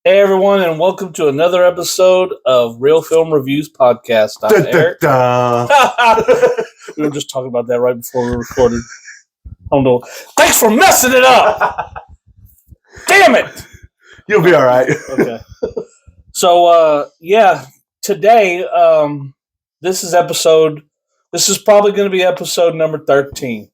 Hey everyone, and welcome to another episode of Real Film Reviews Podcast. I'm Eric. We were just talking about that right before we recorded. Oh no! Thanks for messing it up. Damn it! You'll be all right. Okay. So today this is episode. This is probably going to be episode number 13.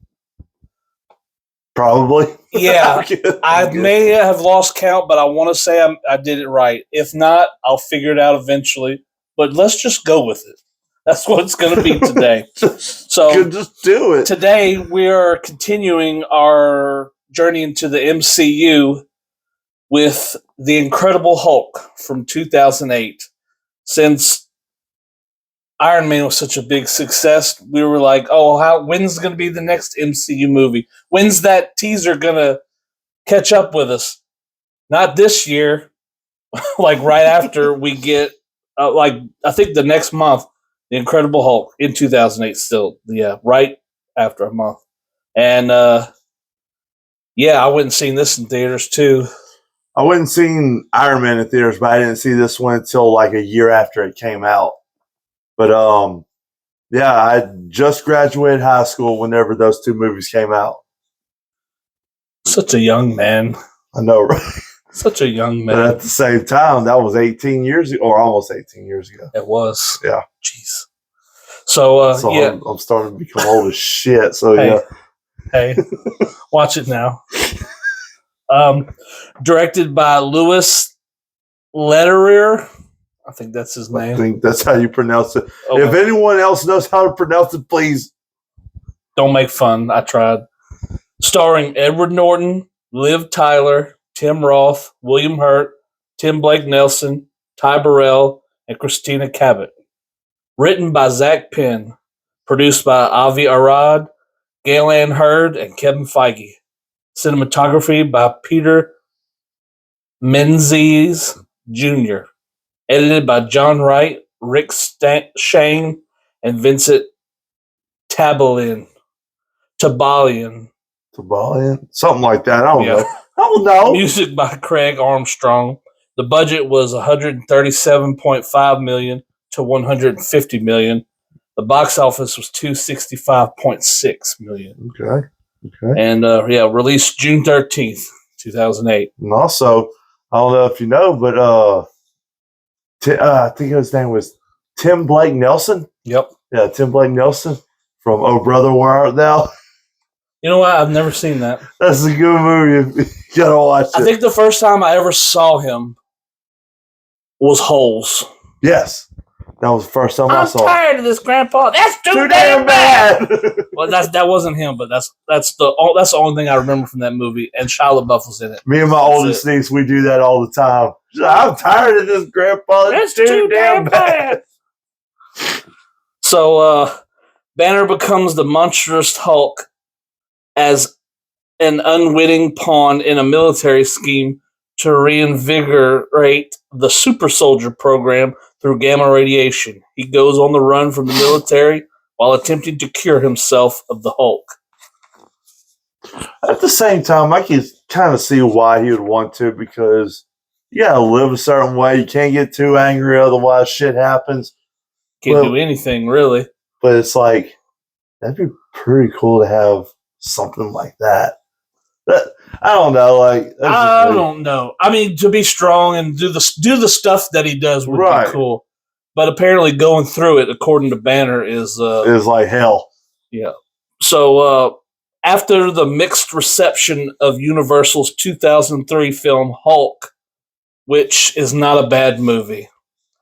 Probably. Yeah, I may have lost count, but I want to say I did it right. If not, I'll figure it out eventually. But let's just go with it. That's what it's going to be today. just do it. Today we are continuing our journey into the MCU with The Incredible Hulk from 2008. Since Iron Man was such a big success, we were like, when's going to be the next MCU movie? When's that teaser going to catch up with us? Not this year. Like right after we get, I think the next month, The Incredible Hulk in 2008 still. Yeah, right after a month. And I went and seen this in theaters too. I went and seen Iron Man in theaters, but I didn't see this one until like a year after it came out. But I just graduated high school whenever those two movies came out. Such a young man. I know, right? Such a young man. But at the same time, that was 18 years ago, or almost 18 years ago. It was. Yeah. Jeez. So I'm starting to become old as shit. So Hey, watch it now. Directed by Louis Leterrier. I think that's his name. I think that's how you pronounce it. Okay. If anyone else knows how to pronounce it, please. Don't make fun. I tried. Starring Edward Norton, Liv Tyler, Tim Roth, William Hurt, Tim Blake Nelson, Ty Burrell, and Christina Cabot. Written by Zach Penn. Produced by Avi Arad, Gail Ann Hurd, and Kevin Feige. Cinematography by Peter Menzies Jr. Edited by John Wright, Rick Shane, and Vincent Tabalian. Something like that. I don't know. Music by Craig Armstrong. The budget was $137.5 million to $150 million. The box office was $265.6 million. Okay. And released June 13th, 2008. And also, I don't know if you know, but I think his name was Tim Blake Nelson. Yep. Yeah, Tim Blake Nelson from Oh Brother, Where Art Thou? You know what? I've never seen that. That's a good movie. You gotta watch it. I think the first time I ever saw him was Holes. Yes. That was the first time I saw it. I'm tired of this, Grandpa. That's too damn bad. Well, that wasn't him, but that's the only thing I remember from that movie. And Shia LaBeouf was in it. Me and my oldest niece, we do that all the time. I'm tired of this, Grandpa. That's too damn bad. So, Banner becomes the monstrous Hulk as an unwitting pawn in a military scheme to reinvigorate the super soldier program through gamma radiation. He goes on the run from the military while attempting to cure himself of the Hulk. At the same time, I can kind of see why he would want to, because you gotta live a certain way. You can't get too angry, otherwise shit happens. Can't do anything, really. But it's like, that'd be pretty cool to have something like that. I don't know. I don't know. I mean, to be strong and do the stuff that he does would be cool. But apparently, going through it, according to Banner, is like hell. Yeah. So after the mixed reception of Universal's 2003 film Hulk, which is not a bad movie,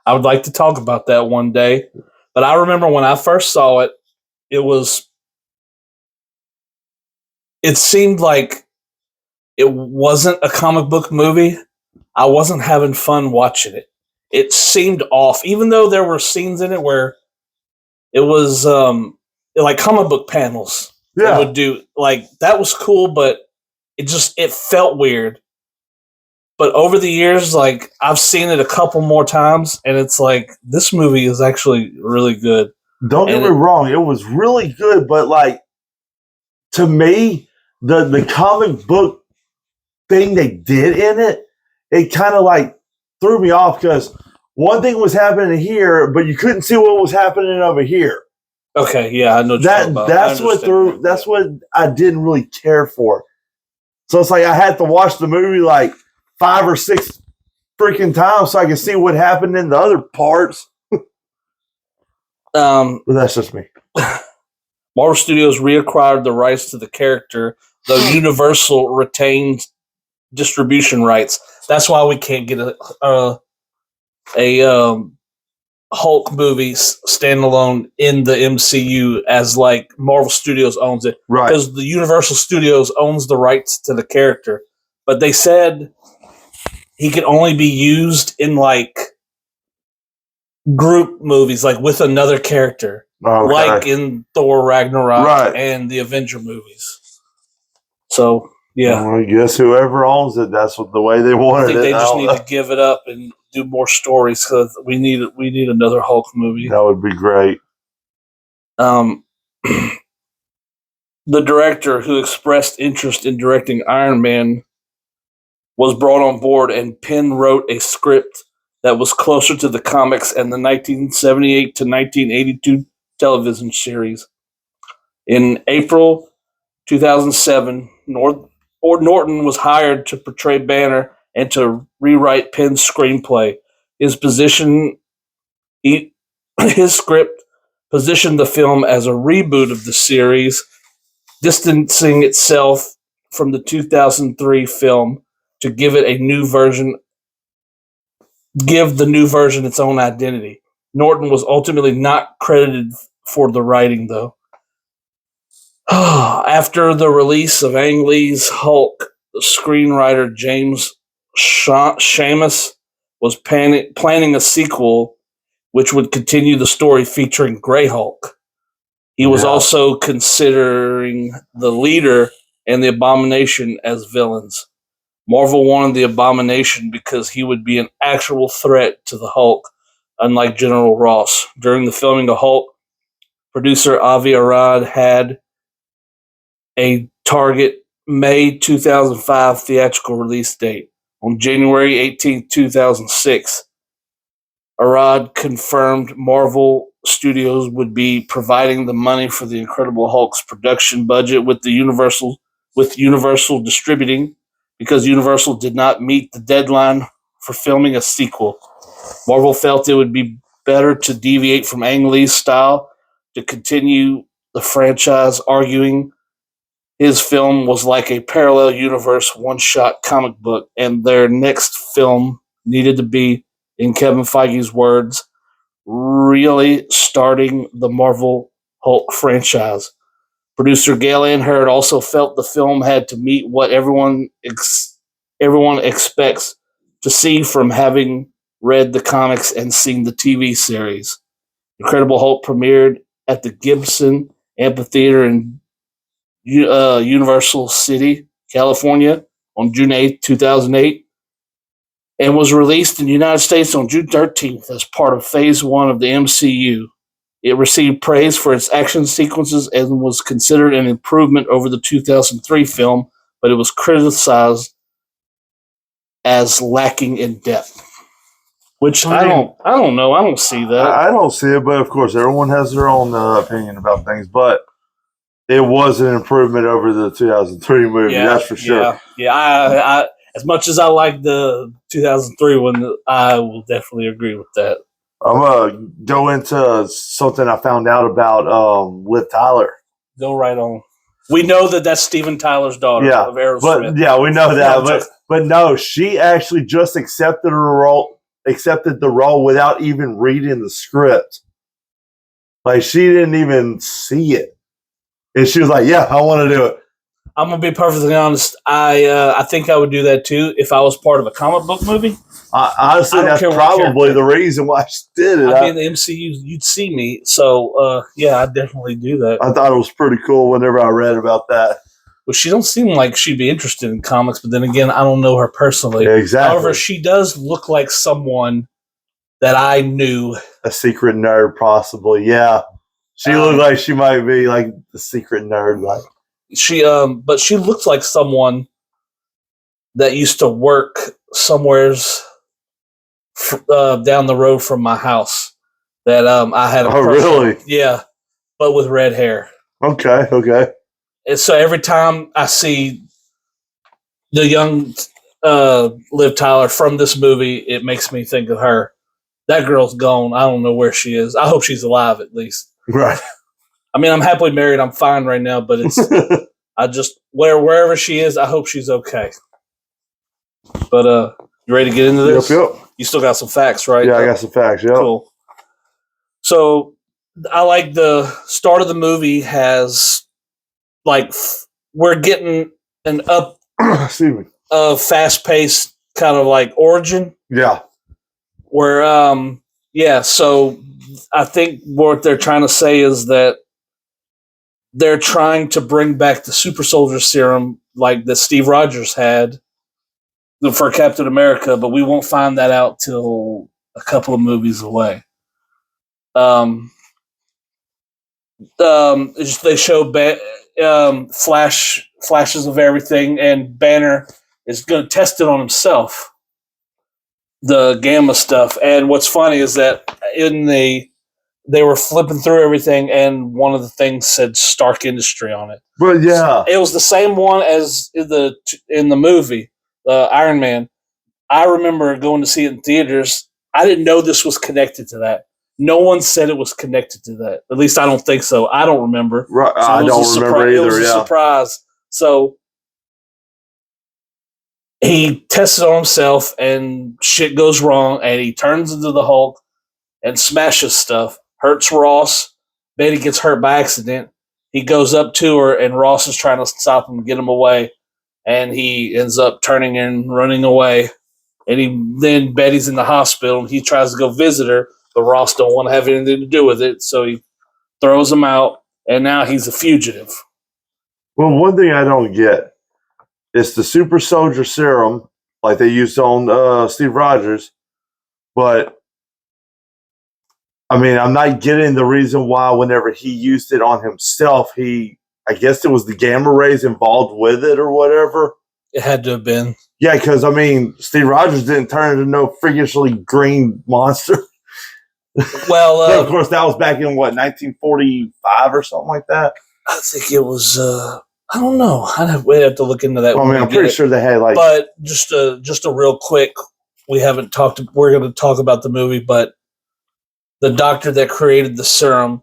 I would like to talk about that one day. But I remember when I first saw it, it seemed like it wasn't a comic book movie. I wasn't having fun watching it. It seemed off, even though there were scenes in it where it was like comic book panels. Yeah. They would do that was cool, but it felt weird. But over the years, I've seen it a couple more times, and it's like this movie is actually really good. Don't get me wrong, it was really good, but to me, the comic book thing they did in it, it kind of threw me off because one thing was happening here, but you couldn't see what was happening over here. Okay, yeah, I know what you're talking about. That's what threw. That's what I didn't really care for. So it's like I had to watch the movie like 5 or 6 freaking times so I could see what happened in the other parts. But that's just me. Marvel Studios reacquired the rights to the character, though Universal retained distribution rights. That's why we can't get a Hulk movie standalone in the MCU as like Marvel Studios owns it, Right? Because the Universal Studios owns the rights to the character, but they said he could only be used in like group movies, like with another character, like in Thor Ragnarok and the Avenger movies. So yeah, well, I guess whoever owns it, that's what the way they wanted I think it. they just need to give it up and do more stories because we need another Hulk movie. That would be great. The director who expressed interest in directing Iron Man was brought on board, and Penn wrote a script that was closer to the comics and the 1978 to 1982 television series. In April 2007, Norton was hired to portray Banner and to rewrite Penn's screenplay. His script positioned the film as a reboot of the series, distancing itself from the 2003 film to give the new version its own identity. Norton was ultimately not credited for the writing, though. After the release of Ang Lee's Hulk, the screenwriter James Schamus was planning a sequel which would continue the story featuring Grey Hulk. He was also considering the Leader and the Abomination as villains. Marvel wanted the Abomination because he would be an actual threat to the Hulk, unlike General Ross. During the filming of Hulk, producer Avi Arad had a target May 2005 theatrical release date. On January 18, 2006, Arad confirmed Marvel Studios would be providing the money for the Incredible Hulk's production budget with Universal distributing, because Universal did not meet the deadline for filming a sequel. Marvel felt it would be better to deviate from Ang Lee's style to continue the franchise, arguing his film was like a parallel universe one-shot comic book, and their next film needed to be, in Kevin Feige's words, really starting the Marvel Hulk franchise. Producer Gail Ann Hurd also felt the film had to meet what everyone expects to see from having read the comics and seen the TV series. Incredible Hulk premiered at the Gibson Amphitheater in Universal City, California on June 8, 2008, and was released in the United States on June 13th as part of Phase 1 of the MCU. It received praise for its action sequences and was considered an improvement over the 2003 film, but it was criticized as lacking in depth. Which I don't know. I don't see that. I don't see it, but of course, everyone has their own opinion about things. But it was an improvement over the 2003 movie, that's for sure. Yeah. I as much as I like the 2003 one, I will definitely agree with that. I'm gonna go into something I found out about Liv Tyler. Go right on. We know that that's Steven Tyler's daughter of Aerosmith. But yeah, we know that. But no, she actually just accepted the role without even reading the script. Like, she didn't even see it, and she was like, "Yeah, I want to do it." I'm gonna be perfectly honest. I think I would do that too if I was part of a comic book movie. Honestly, that's probably the reason why she did it. I'd be in the MCU. You'd see me. So yeah, I'd definitely do that. I thought it was pretty cool whenever I read about that. Well, she don't seem like she'd be interested in comics, but then again, I don't know her personally. Yeah, exactly. However, she does look like someone that I knew. A secret nerd, possibly. Yeah, she looked like she might be like the secret nerd. Like but she looks like someone that used to work somewheres down the road from my house that I had a Oh, crush on. really? Yeah, but with red hair. Okay. And so every time I see the young Liv Tyler from this movie, it makes me think of her. That girl's gone. I don't know where she is. I hope she's alive at least. Right. I mean, I'm happily married. I'm fine right now, but it's I just wherever she is, I hope she's okay. But you ready to get into this? Yep. You still got some facts, right? Yeah, I got some facts. Yep. Cool. So I like the start of the movie has like we're getting an Excuse me. fast paced kind of like origin Yeah. where so I think what they're trying to say is that they're trying to bring back the super soldier serum like that Steve Rogers had for Captain America, but we won't find that out till a couple of movies away. They show flashes of everything, and Banner is going to test it on himself, the gamma stuff. And what's funny is that they were flipping through everything, and one of the things said Stark Industry on it. But yeah, It was the same one as in the movie, Iron Man. I remember going to see it in theaters. I didn't know this was connected to that. No one said it was connected to that. At least I don't think so. I don't remember. right. So I don't remember It was either. a Yeah. surprise. So he tests it on himself, and shit goes wrong, and he turns into the Hulk and smashes stuff. Hurts Ross. Betty gets hurt by accident. He goes up to her, and Ross is trying to stop him, get him away, and he ends up turning and running away. And then Betty's in the hospital, and he tries to go visit her, but Ross don't want to have anything to do with it, so he throws him out, and now he's a fugitive. Well, one thing I don't get is the super soldier serum, like they used on Steve Rogers, but I mean, I'm not getting the reason why whenever he used it on himself, I guess it was the gamma rays involved with it or whatever. It had to have been. Yeah, because I mean, Steve Rogers didn't turn into no freakishly green monster. Well, But of course, that was back in what 1945 or something like that. I think it was. I don't know. We'd have to look into that. Well, I mean, I'm pretty sure they had like. But just a real quick. We haven't talked. We're going to talk about the movie, but the doctor that created the serum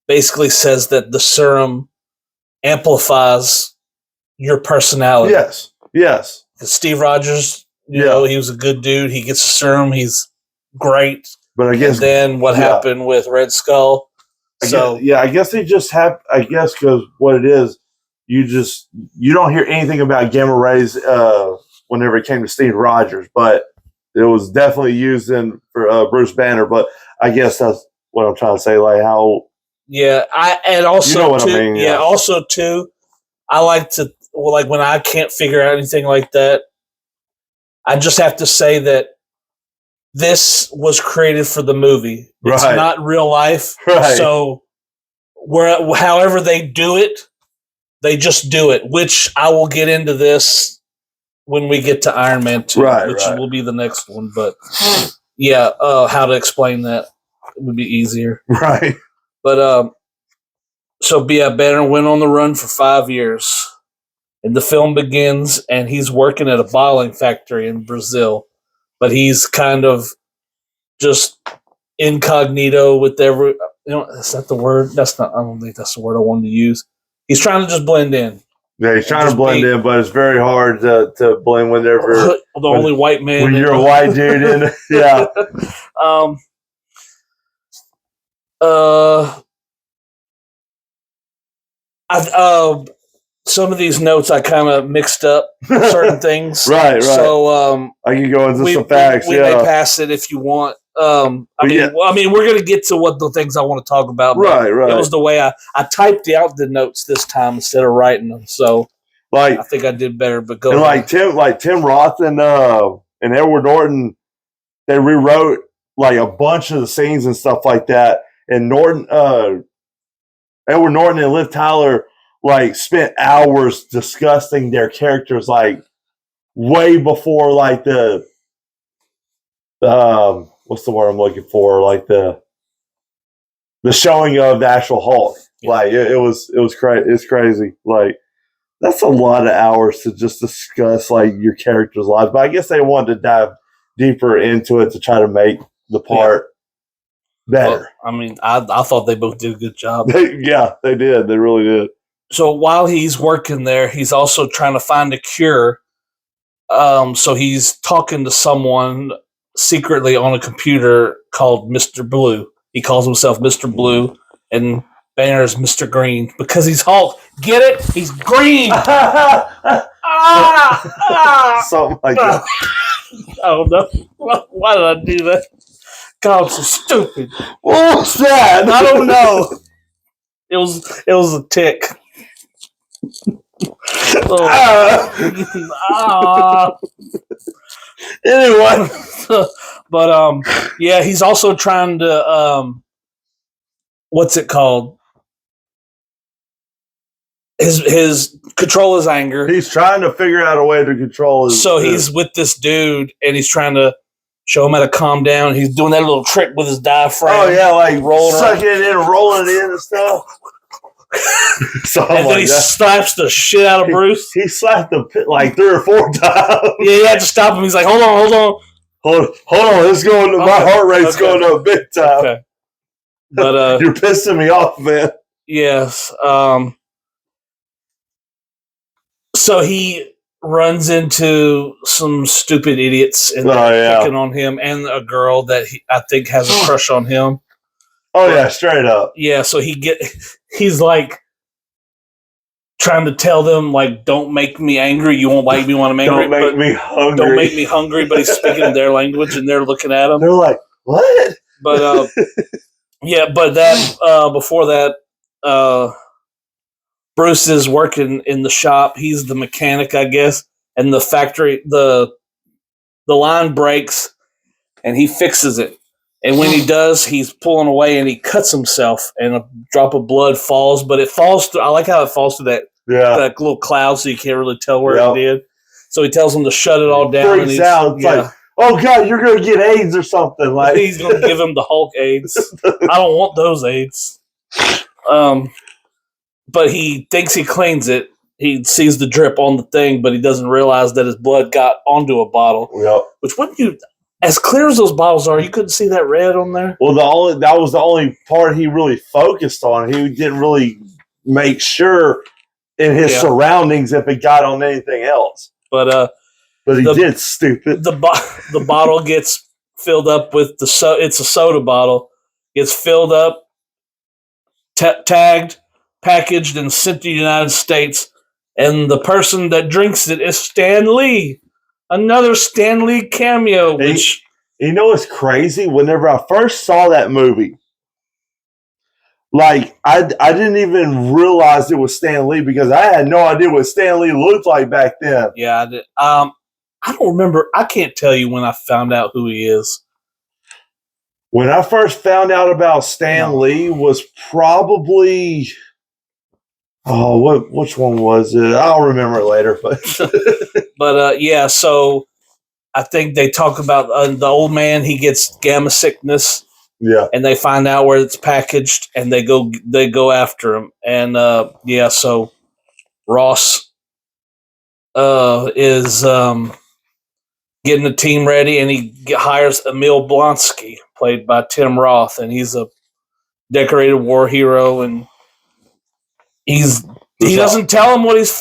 basically says that the serum amplifies your personality. Yes. Steve Rogers, you know, he was a good dude. He gets a serum. He's great. But I guess and then what happened with Red Skull? I guess they just have. I guess because what it is, you don't hear anything about gamma rays whenever it came to Steve Rogers, but it was definitely used for Bruce Banner. But I guess that's what I'm trying to say. Like how. Yeah, I mean. Yeah. Also too, I like to like when I can't figure out anything like that. I just have to say that this was created for the movie. It's not real life. Right. So however they do it, they just do it, which I will get into this when we get to Iron Man 2, which will be the next one. But yeah, how to explain that would be easier. Right. But Banner went on the run for 5 years. And the film begins, and he's working at a bottling factory in Brazil. But he's kind of just incognito with is that the word? I don't think that's the word I wanted to use. He's trying to just blend in. Yeah, he's trying to blend in, but it's very hard to blend whenever only white man. When you're a white dude in yeah. Some of these notes I kind of mixed up certain things. Right. So I can go into some facts. We may pass it if you want. I mean, we're going to get to what the things I want to talk about. Right. It was the way I typed out the notes this time instead of writing them. So I think I did better. But go ahead. Tim Roth and Edward Norton, they rewrote like a bunch of the scenes and stuff like that. And Edward Norton and Liv Tyler like spent hours discussing their characters like way before like the what's the word I'm looking for? Like the showing of the actual Hulk. Yeah. Like it was crazy. It's crazy. Like that's a lot of hours to just discuss like your character's lives. But I guess they wanted to dive deeper into it to try to make the part better. Well, I mean, I thought they both did a good job. Yeah, they did. They really did. So while he's working there, he's also trying to find a cure. So he's talking to someone secretly on a computer called Mr. Blue. He calls himself Mr. Blue, and Banner is Mr. Green because he's Hulk. Get it? He's green. Something like that. I don't know. Why did I do that? God, I'm so stupid. What was that? I don't know. It was a tick. Anyway, but yeah, he's also trying to what's it called? His control his anger. he's trying to figure out a way to control his. So he's with this dude, and he's trying to show him how to calm down. He's doing that little trick with his diaphragm. Oh yeah, like rolling sucking it in, rolling it in and stuff. And then he slaps the shit out of Bruce. He slapped the pit like 3 or 4 times. Yeah, he had to stop him. He's like, hold on. Hold on, it's going. Okay. My heart rate's Okay. going up big time. Okay. But You're pissing me off, man. yes. So he runs into some stupid idiots and they're picking on him and a girl that I think has a crush on him. Oh yeah, straight up. Yeah, so he's like trying to tell them like, don't make me angry. You won't like me when I'm angry. Don't make me hungry. Don't make me hungry. But he's speaking their language and they're looking at him. They're like, what? But yeah, but that before that, Bruce is working in the shop. He's the mechanic, I guess, and the factory the line breaks, and he fixes it. And when he does, he's pulling away and he cuts himself, and a drop of blood falls. But it falls through. I like how it falls through that little cloud, so you can't really tell where it did. So he tells him to shut it all down. Freaks out. It's like, oh god, you're gonna get AIDS or something. Like he's gonna give him the Hulk AIDS. I don't want those AIDS. But he thinks he cleans it. He sees the drip on the thing, but he doesn't realize that his blood got onto a bottle. Yep. Which wouldn't you? As clear as those bottles are, you couldn't see that red on there. Well, that was the only part he really focused on. He didn't really make sure in his surroundings if it got on anything else. But he did, stupid. The bottle gets filled up with it's a soda bottle. Gets filled up, tagged, packaged, and sent to the United States. And the person that drinks it is Stan Lee. Another Stan Lee cameo. Which you know what's crazy? Whenever I first saw that movie, like I didn't even realize it was Stan Lee because I had no idea what Stan Lee looked like back then. Yeah, I did. I don't remember. I can't tell you when I found out who he is. When I first found out about Stan Lee was probably which one was it? I'll remember it later. But yeah, so I think they talk about the old man. He gets gamma sickness. Yeah, and they find out where it's packaged, and they go after him. And yeah, so Ross is getting the team ready, and he hires Emil Blonsky, played by Tim Roth, and he's a decorated war hero, and he doesn't tell him what he's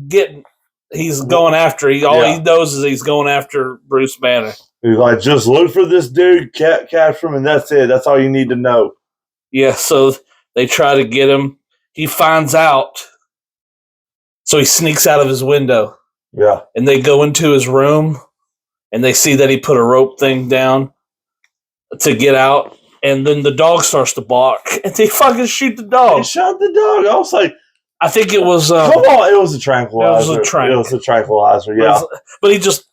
getting. He's going after. All he knows is he's going after Bruce Banner. He's like, just look for this dude, capture him, and that's it. That's all you need to know. Yeah, so they try to get him. He finds out, so he sneaks out of his window. Yeah. And they go into his room, and they see that he put a rope thing down to get out, and then the dog starts to bark, and they fucking shoot the dog. They shot the dog. I was like, I think it was... come on, it was a tranquilizer. It was a tranquilizer, yeah. But he just...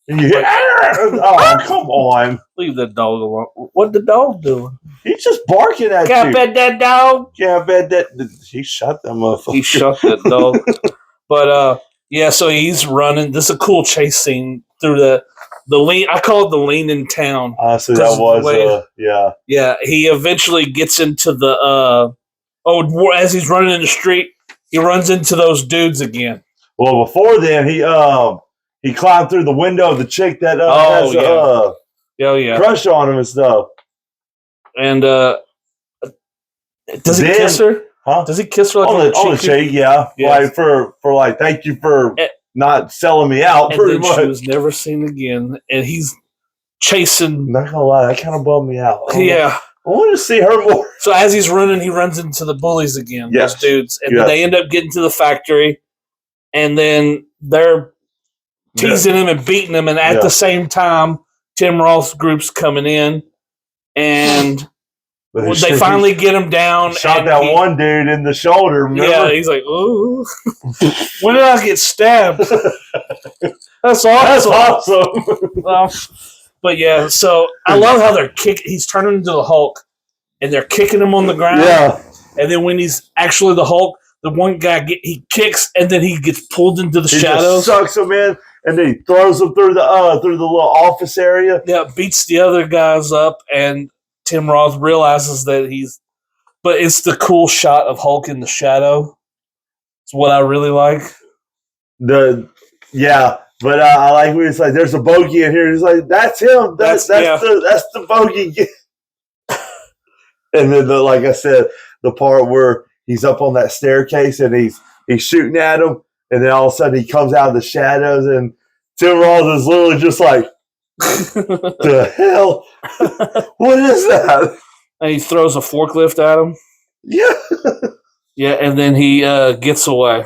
And you hear, oh, come on. Leave that dog alone. What the dog doing? He's just barking at you. Can't bet that dog. Can't bet that. He shot that motherfucker. He shot that dog. But, yeah, so he's running. This is a cool chase scene through the lean. I call it the lean in town. Honestly, 'Cause that of the way- was yeah. Yeah, he eventually gets into the as he's running in the street, he runs into those dudes again. Well, before then, he climbed through the window of the chick that has Oh yeah, crush on him and stuff. and does he Then- kiss her? Huh? Does he kiss her like On the cheek, yeah. Yes. Like for like, thank you for And- not selling me out. And Pretty then much. she was never seen again, and he's chasing. I'm not gonna lie, that kind of bummed me out. Yeah. I want to see her more. So as he's running, he runs into the bullies again, Yes. those dudes, and Yes. they end up getting to the factory, and then they're teasing him and beating him, and at Yeah. the same time, Tim Roth's group's coming in, and But they finally get him down. shot and that one dude in the shoulder. Remember? Yeah, he's like, "Ooh, when did I get stabbed?" That's awesome. That's awesome. But yeah, so I love how they're kicking. He's turning into the Hulk, and they're kicking him on the ground. Yeah. And then when he's actually the Hulk, the one guy he kicks, and then he gets pulled into the He shadows. just sucks him in, and then he throws him through the little office area. Yeah, beats the other guys up, and Tim Roth realizes that but it's the cool shot of Hulk in the shadow. It's what I really like. But I like when it's like, there's a bogey in here. He's like, that's him. That's the bogey. And then, like I said, the part where he's up on that staircase and he's shooting at him, and then all of a sudden he comes out of the shadows, and Tim Roth is literally just like, the hell? What is that? And he throws a forklift at him. Yeah. Yeah, and then he gets away.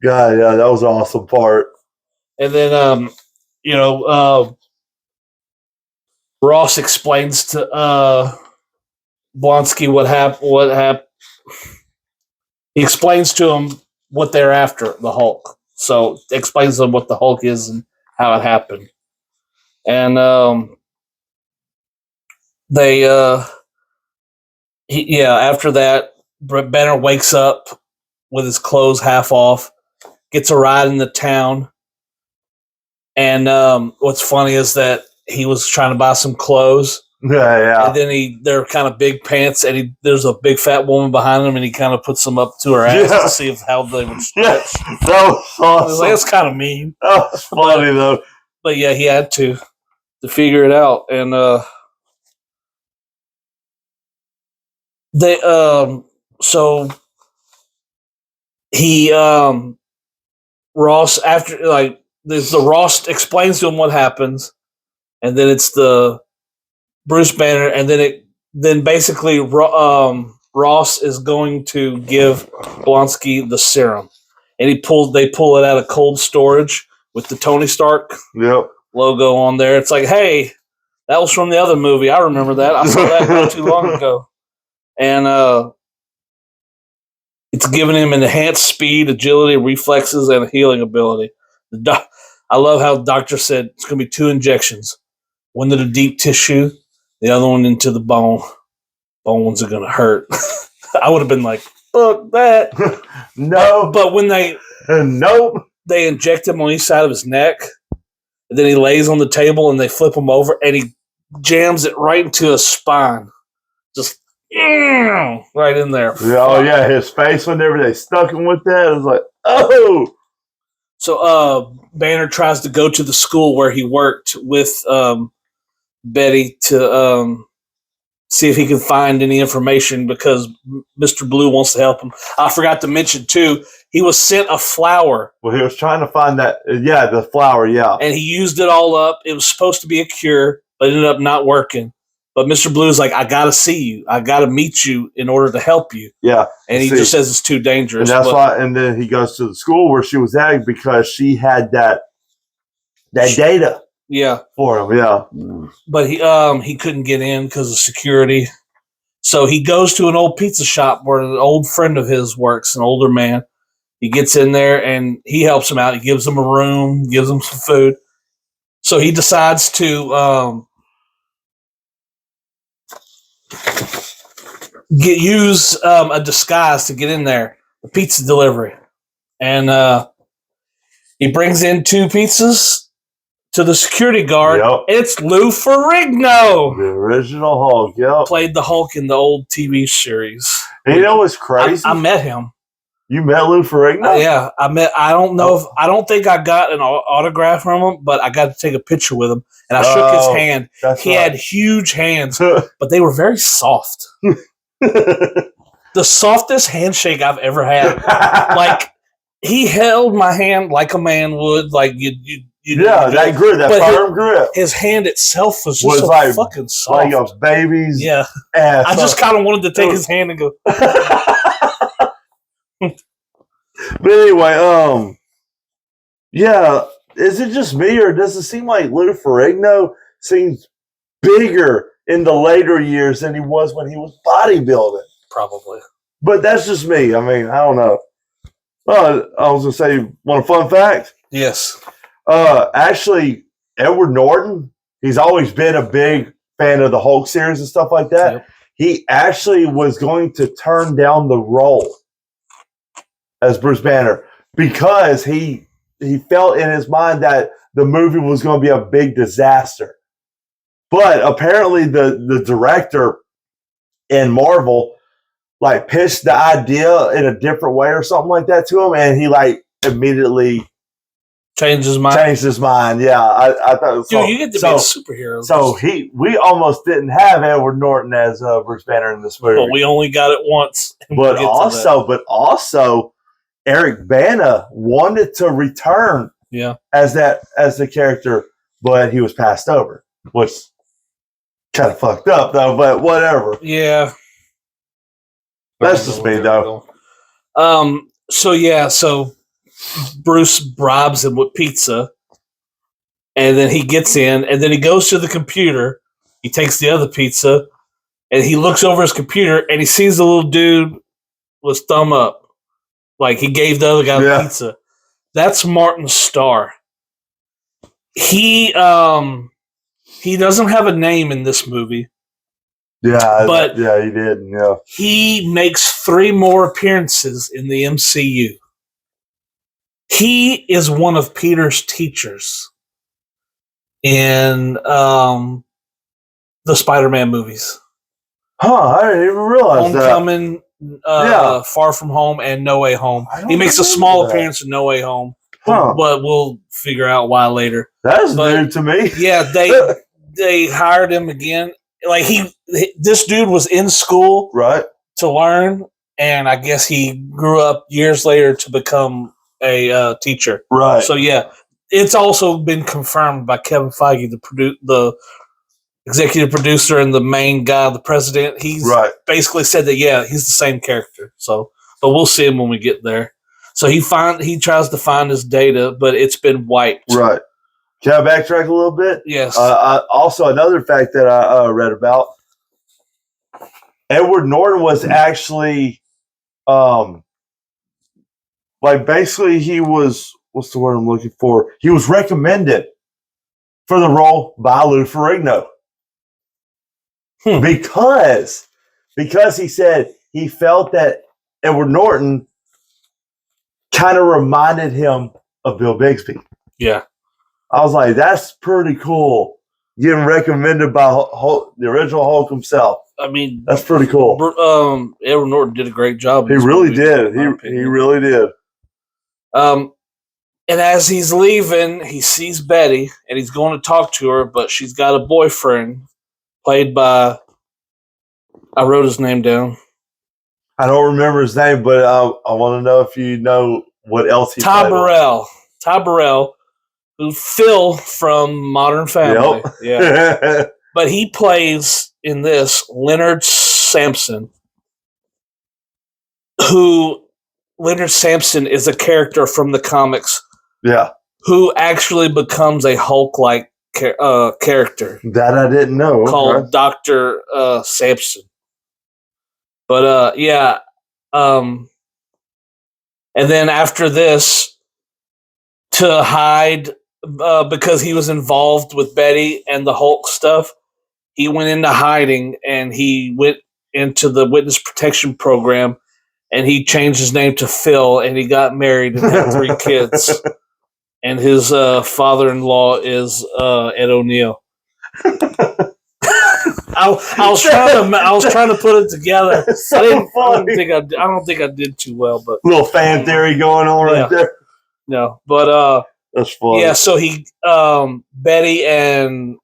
God, yeah, that was an awesome part. And then, Ross explains to Blonsky what happened. He explains to him what they're after, the Hulk. So explains to them what the Hulk is and how it happened. And after that, Banner wakes up with his clothes half off, gets a ride in the town. And what's funny is that he was trying to buy some clothes. Yeah. And then they're kind of big pants, and there's a big fat woman behind him, and he kind of puts them up to her ass to see how they would Yeah, stretch. that was I was like, awesome. that's kind of mean. That was funny, though. But yeah, he had to figure it out. And so he Ross, after the Ross explains to him what happens, and then it's the Bruce Banner, and then basically Ross is going to give Blonsky the serum, and they pull it out of cold storage with the Tony Stark Yep. logo on there. It's like, hey, that was from the other movie. I remember that. I saw that not too long ago. And it's giving him enhanced speed, agility, reflexes, and healing ability. I love how the doctor said it's going to be 2 injections. One to the deep tissue, the other one into the bone. Bones are going to hurt. I would have been like, fuck that. No. But when Nope. they inject him on each side of his neck, and then he lays on the table and they flip him over, and he jams it right into his spine. Just right in there. Oh, yeah, his face whenever they stuck him with that, it was like, oh. So Banner tries to go to the school where he worked with Betty to see if he can find any information because Mr. Blue wants to help him. I forgot to mention, too, he was sent a flower. Well, he was trying to find that, the flower, yeah. And he used it all up. It was supposed to be a cure, but it ended up not working. But Mr. Blue's like, I got to see you. I got to meet you in order to help you. Yeah. And he just says it's too dangerous. And that's why, and then he goes to the school where she was at because she had that data for him, yeah. But he couldn't get in because of security. So he goes to an old pizza shop where an old friend of his works, an older man. He gets in there and he helps him out. He gives him a room, gives him some food. So he decides to use a disguise to get in there, a pizza delivery. And he brings in 2 pizzas, to the security guard. Yep. It's Lou Ferrigno. The original Hulk. Yep. Played the Hulk in the old TV series. And you know what's crazy? I met him. You met Lou Ferrigno? Yeah, I don't know if I don't think I got an autograph from him, but I got to take a picture with him, and I shook his hand. He had huge hands, but they were very soft. The softest handshake I've ever had. Like he held my hand like a man would, like you. That grip, that firm grip. His hand itself was just so like, fucking soft, like a baby's. Yeah, ass. I just kind of wanted to take his hand and go. But anyway, yeah, is it just me or does it seem like Lou Ferrigno seems bigger in the later years than he was when he was bodybuilding? Probably. But that's just me. I mean, I don't know. I was gonna say, want a fun fact? Yes. Actually, Edward Norton, he's always been a big fan of the Hulk series and stuff like that. Yep. He actually was going to turn down the role as Bruce Banner because he felt in his mind that the movie was going to be a big disaster. But apparently the director in Marvel like pitched the idea in a different way or something like that to him, and he like immediately changed his mind. Yeah, I thought. Dude, you get to be a superhero. So we almost didn't have Edward Norton as Bruce Banner in this movie. But we only got it once. But also, Eric Bana wanted to return. Yeah. As the character, but he was passed over, which kind of fucked up though. But whatever. Yeah. That's just me though. So Bruce bribes him with pizza, and then he gets in, and then he goes to the computer. He takes the other pizza, and he looks over his computer, and he sees the little dude with thumb up, like he gave the other guy the pizza. That's Martin Starr. He doesn't have a name in this movie. Yeah, but he did. Yeah, he makes 3 more appearances in the MCU. He is one of Peter's teachers in the Spider-Man movies. Huh, I didn't even realize Homecoming, Far From Home, and No Way Home. He makes a small appearance in No Way Home, but we'll figure out why later. That's new to me. Yeah, they hired him again. Like this dude was in school to learn, and I guess he grew up years later to become a teacher. Right. So yeah, it's also been confirmed by Kevin Feige, the executive producer and the main guy, the president. He's basically said that he's the same character. So, but we'll see him when we get there. So he tries to find his data, but it's been wiped. Right. Can I backtrack a little bit? Yes. Also, another fact that I read about: Edward Norton was actually, basically he was. What's the word I'm looking for? He was recommended for the role by Lou Ferrigno because he said he felt that Edward Norton kind of reminded him of Bill Bixby. Yeah. I was like, that's pretty cool. Getting recommended by the original Hulk himself. I mean, that's pretty cool. Edward Norton did a great job. He really did. He really did. And as he's leaving, he sees Betty, and he's going to talk to her, but she's got a boyfriend played by. I wrote his name down. I don't remember his name, but I want to know if you know what else he played. Ty Burrell. Who's Phil from Modern Family. Yep. Yeah. But he plays in this Leonard Samson, who Leonard Samson is a character from the comics. Yeah. Who actually becomes a Hulk-like character. That I didn't know. Called Dr. Samson. But, and then after this, to hide, because he was involved with Betty and the Hulk stuff, he went into hiding, and he went into the witness protection program, and he changed his name to Phil, and he got married and had 3 kids. and his father-in-law is Ed O'Neill. I was trying to put it together. So I don't think I did too well, but little fan theory going on right there. no. But that's funny. yeah. So Betty and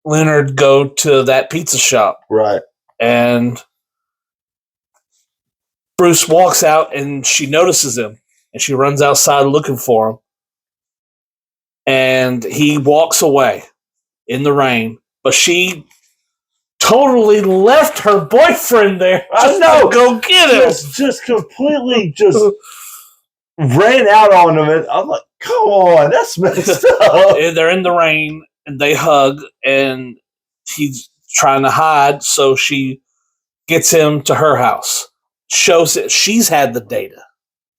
Leonard go to that pizza shop, Right. and Bruce walks out, and she notices him, and she runs outside looking for him, and he walks away in the rain, but she totally left her boyfriend there. I know. To go get him. Just completely ran out on him. And I'm like, come on, that's messed up. And they're in the rain, and they hug, and he's trying to hide, so she gets him to her house. Shows that she's had the data.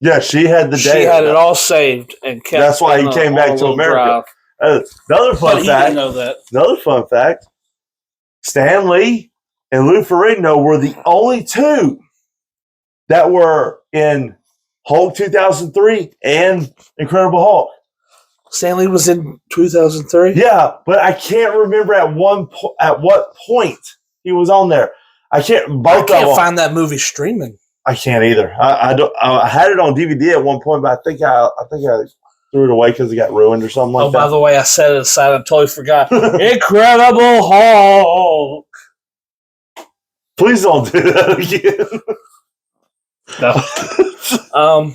Yeah, she had the data. She had it all saved and kept. That's why he came back to America. Another fun fact. Didn't know that. Another fun fact. Stan Lee and Lou Ferrigno were the only two that were in Hulk 2003 and Incredible Hulk. Stan Lee was in 2003? Yeah, but I can't remember at what point he was on there. I can't find that movie streaming. I can't either. I had it on DVD at one point, but I think I threw it away because it got ruined or something like that. Oh, by the way, I set it aside. I totally forgot. Incredible Hulk. Please don't do that again. No.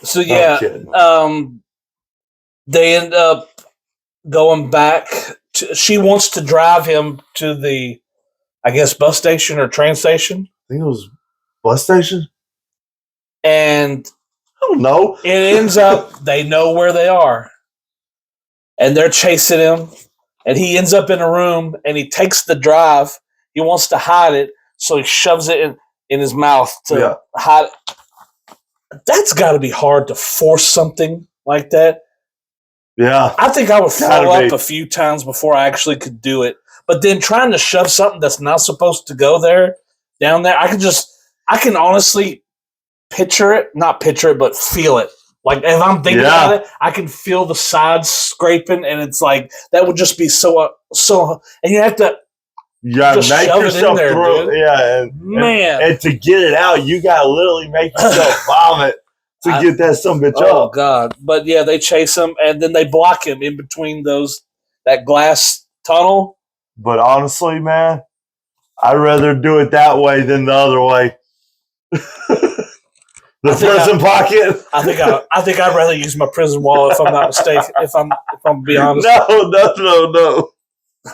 So yeah, they end up going back. She wants to drive him to the, I guess, bus station or train station. I think it was bus station. And I don't know. It ends up they know where they are, and they're chasing him. And he ends up in a room, and he takes the drive. He wants to hide it, so he shoves it in his mouth to hide it. That's got to be hard to force something like that. Yeah. I think I would fall up a few times before I actually could do it. But then trying to shove something that's not supposed to go down there, I can honestly not picture it, but feel it. Like if I'm thinking about it, I can feel the sides scraping, and it's like that would just be so, and you have to. You gotta make yourself throw it. Yeah, and to get it out, you gotta literally make yourself vomit to get that son of a bitch up. Oh God! But yeah, they chase him, and then they block him in between that glass tunnel. But honestly, man, I'd rather do it that way than the other way. The prison pocket. I think I'd rather use my prison wallet if I'm not mistaken. If I'm being honest. No.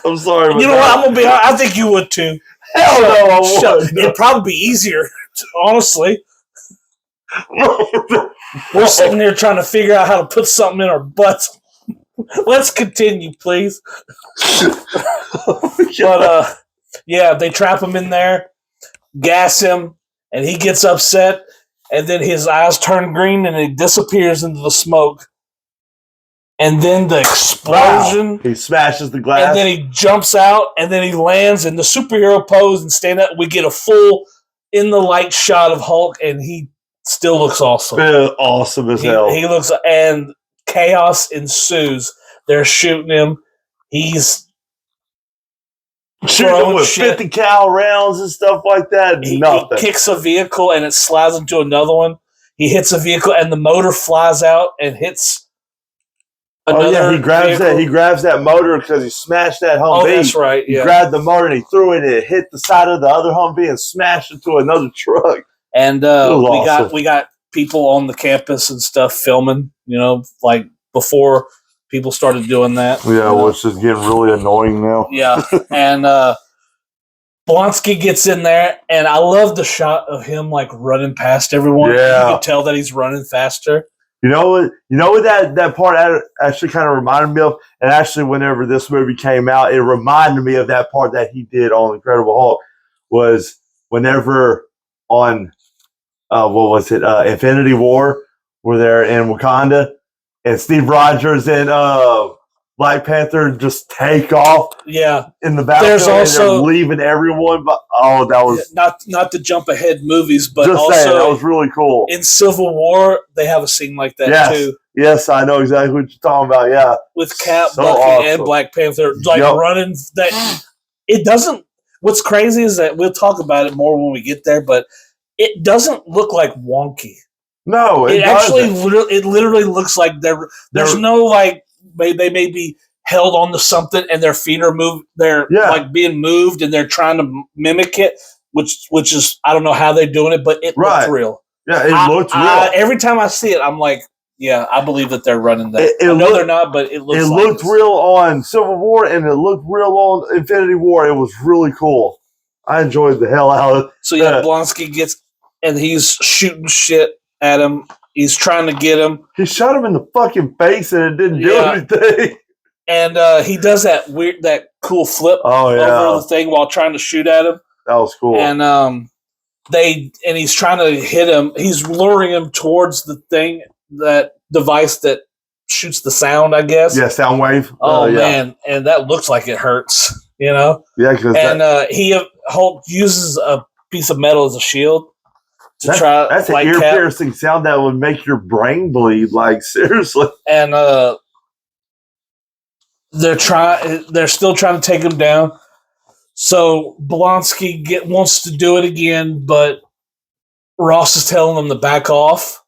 I'm sorry. You know what? I'm gonna be honest. I think you would too. Hell no, I would. It'd probably be easier, honestly. We're sitting there trying to figure out how to put something in our butts. Let's continue, please. But yeah, they trap him in there, gas him, and he gets upset, and then his eyes turn green, and he disappears into the smoke. And then the explosion. Wow. He smashes the glass. And then he jumps out, and then he lands in the superhero pose and stand up. We get a full in the light shot of Hulk, and he still looks awesome. Awesome as hell. He looks, and chaos ensues. They're shooting him. He's shooting him with 50 cal rounds and stuff like that. He kicks a vehicle, and it slides into another one. He hits a vehicle, and the motor flies out and hits. He grabs that motor because he smashed that Humvee. Oh, that's right. Yeah. He grabbed the motor and he threw it, and it hit the side of the other Humvee and smashed into another truck. And we got people on the campus and stuff filming. Like before people started doing that. Yeah, which is getting really annoying now. Yeah, and Blonsky gets in there, and I love the shot of him like running past everyone. Yeah, you can tell that he's running faster. You know what that part actually kind of reminded me of? And actually, whenever this movie came out, it reminded me of that part that he did on Incredible Hulk. Was whenever on Infinity War, where they're in Wakanda, and Steve Rogers and Black Panther just take off Yeah, in the battlefield There's and also- they're leaving everyone. But that was not to jump ahead movies, but just saying that also was really cool. in Civil War they have a scene like that Yes, too, yes, I know exactly what you're talking about. Yeah, with Cap, So Bucky, awesome. and Black Panther like Yup. running. That it doesn't. What's crazy is that we'll talk about it more when we get there, but it doesn't look like wonky. no, It doesn't. actually, it literally looks like there's They're- no like they may be held onto something and their feet are moved. They're Yeah. like being moved and they're trying to mimic it, which is I don't know how they're doing it, but it Right. looks real. Yeah, it looked real. Every time I see it, I'm like, yeah, I believe that they're running that. It I know looked- they're not, but it looks. It like looked this. real on Civil War and it looked real on Infinity War. It was really cool. I enjoyed the hell out of it. So yeah, Yeah. Blonsky gets and he's shooting shit at him. He's trying to get him, He shot him in the fucking face and it didn't do Yeah. anything. and he does that cool flip Oh over yeah, the thing while trying to shoot at him. that was cool. And he's trying to hit him. He's luring him towards the thing, that device that shoots the sound, I guess. Yeah, Soundwave. Oh yeah. man, and that looks like it hurts, you know. Yeah, because And Hulk uses a piece of metal as a shield to try. that's an like, ear Cap. piercing sound that would make your brain bleed. Like seriously. And they're still trying to take him down. So Blonsky wants to do it again, but Ross is telling him to back off,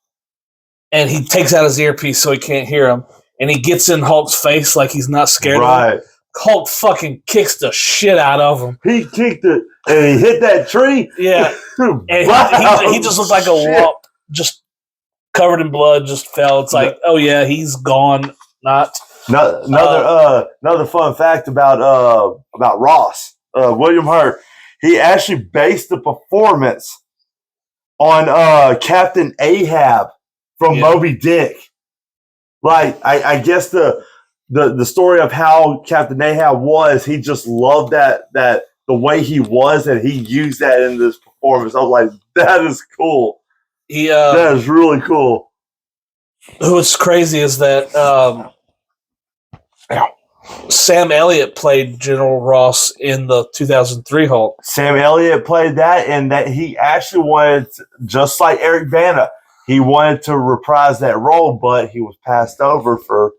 and he takes out his earpiece so he can't hear him, and he gets in Hulk's face like he's not scared of him. Right. Hulk fucking kicks the shit out of him. He kicked it and he hit that tree. Yeah, and he just looked like a Shit. lump, just covered in blood, just fell. It's like, oh yeah, he's gone. Not Another fun fact about Ross, William Hurt. He actually based the performance on Captain Ahab from Yeah. Moby Dick. Like I guess the story of how Captain Ahab was, he just loved that the way he was, and he used that in this performance. I was like, that is cool. he. That is really cool. What's crazy is that Sam Elliott played General Ross in the 2003 Hulk. Sam Elliott played that, and that he actually wanted, just like Eric Bana, he wanted to reprise that role, but he was passed over for